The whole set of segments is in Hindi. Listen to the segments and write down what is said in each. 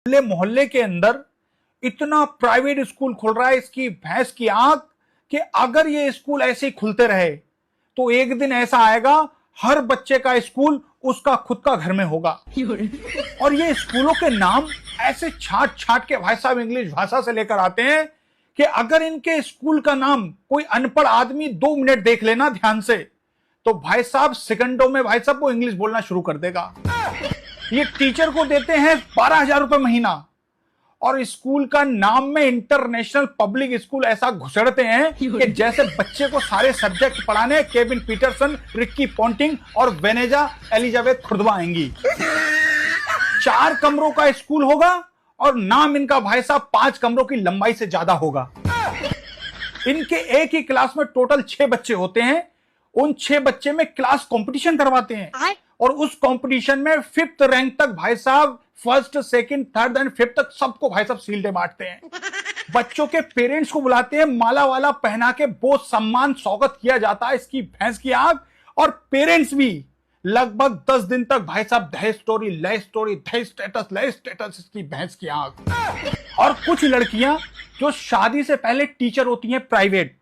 मोहल्ले मोहल्ले के अंदर इतना प्राइवेट स्कूल खुल रहा है, इसकी भैंस की आंख, कि अगर ये स्कूल ऐसे ही खुलते रहे तो एक दिन ऐसा आएगा हर बच्चे का स्कूल उसका खुद का घर में होगा। और ये स्कूलों के नाम ऐसे छाट छाट के भाई साहब इंग्लिश भाषा से लेकर आते हैं कि अगर इनके स्कूल का नाम कोई अनपढ़ आदमी 2 मिनट देख लेना ध्यान से, तो भाई साहब सेकंडों में भाई साहब वो इंग्लिश बोलना शुरू कर देगा। ये टीचर को देते हैं 12,000 रुपए महीना, और स्कूल का नाम में इंटरनेशनल पब्लिक स्कूल ऐसा घुसड़ते हैं कि जैसे बच्चे को सारे सब्जेक्ट पढ़ाने केविन पीटरसन, रिक्की पॉन्टिंग और वेनेजा एलिजाबेथ खुर्दवा आएंगी। 4 कमरों का स्कूल होगा और नाम इनका भाई साहब 5 कमरों की लंबाई से ज्यादा होगा। इनके एक ही क्लास में टोटल 6 बच्चे होते हैं। उन 6 बच्चे में क्लास कंपटीशन करवाते हैं और उस कंपटीशन में 5th रैंक तक भाई साहब 1st, 2nd, 3rd and 5th तक सबको भाई साहब सील्डे बांटते हैं। बच्चों के पेरेंट्स को बुलाते हैं, माला वाला पहना के बहुत सम्मान स्वागत किया जाता है इसकी भैंस की आंख। और पेरेंट्स भी लगभग 10 दिन तक भाई साहब दहेज स्टोरी, लय स्टोरी, दहेज स्टेटस, लय स्टेटस, इसकी भैंस की आंख। और कुछ लड़कियां जो शादी से पहले टीचर होती हैं प्राइवेट,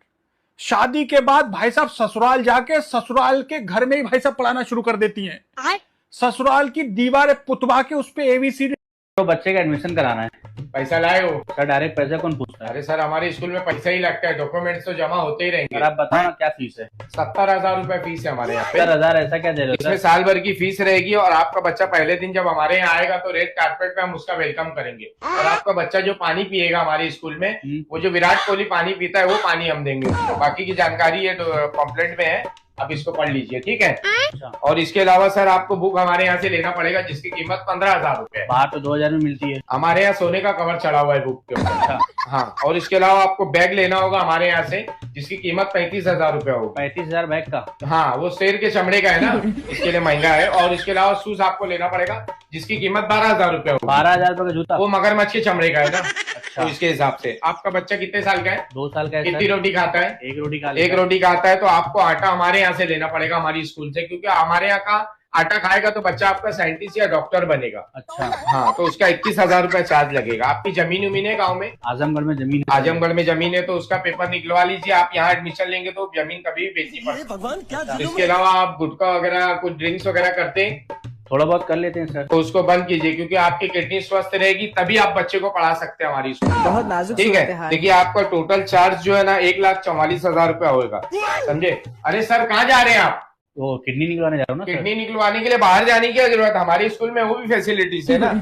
शादी के बाद भाई साहब ससुराल जाके ससुराल के घर में ही भाई साहब पढ़ाना शुरू कर देती हैं। ससुराल की दीवारें पुतवा के उस पे ABCD। तो बच्चे का एडमिशन कराना है, पैसा लाए हो? सर डायरेक्ट पैसा कौन पूछता है? अरे सर, हमारे स्कूल में पैसा ही लगता है, डॉक्यूमेंट्स तो जमा होते ही रहेंगे। सर आप बताओ ना क्या फीस है? 70,000 रुपए फीस है हमारे यहाँ पे। 70,000 ऐसा क्या दे रहे हो इसमें सर? साल भर की फीस रहेगी और आपका बच्चा पहले दिन जब हमारे यहाँ आएगा तो रेड कारपेट पे हम उसका वेलकम करेंगे। और आपका बच्चा जो पानी पिएगा हमारे स्कूल में, वो जो विराट कोहली पानी पीता है वो पानी हम देंगे उसको। बाकी की जानकारी ये पॉम्पलेट में है, आप इसको पढ़ लीजिए, ठीक है? और इसके अलावा सर आपको बुक हमारे यहाँ से लेना पड़ेगा जिसकी कीमत 15,000 रुपए है। बाहर तो 2,000 में मिलती है। हमारे यहाँ सोने का कवर चढ़ा हुआ है बुक के ऊपर। हाँ, और इसके अलावा आपको बैग लेना होगा हमारे यहाँ से जिसकी कीमत 35,000 रुपए होगी। 35,000 बैग का? हाँ, वो शेर के चमड़े का है ना, इसके लिए महंगा है। और इसके अलावा शूज आपको लेना पड़ेगा जिसकी कीमत 12,000 रुपए होगी। 12,000 रुपए का जूता? वो मगरमच्छ के चमड़े का है ना। अच्छा। तो इसके हिसाब से आपका बच्चा कितने साल का है? 2 साल का है। कितनी रोटी खाता है? एक रोटी खा एक रोटी खाता है। तो आपको आटा हमारे यहाँ से लेना पड़ेगा हमारी स्कूल से, क्योंकि हमारे यहाँ का आटा खाएगा तो बच्चा आपका साइंटिस्ट या डॉक्टर बनेगा। अच्छा। हाँ, तो उसका 21,000 रुपए चार्ज लगेगा। आपकी जमीन उमीन है गाँव में? आजमगढ़ में जमीन है। आजमगढ़ में जमीन है तो उसका पेपर निकलवा लीजिए। आप यहाँ एडमिशन लेंगे तो जमीन कभी भी बेचनी पड़ेगी। इसके अलावा आप गुटखा वगैरह कुछ ड्रिंक्स वगैरह करते हैं? थोड़ा बहुत कर लेते हैं सर। तो उसको बंद कीजिए, क्योंकि आपकी किडनी स्वस्थ रहेगी तभी आप बच्चे को पढ़ा सकते हैं हमारी स्कूल। बहुत नाजुक ठीक है? देखिए आपका टोटल चार्ज जो है ना 1,44,000 रुपया होगा, समझे? अरे सर, कहाँ जा रहे हैं आप? वो किडनी निकलवाने जा रहा हूँ ना। किडनी निकलवाने के लिए बाहर जाने की क्या जरूरत है? हमारे स्कूल में वो भी फैसिलिटीज है ना।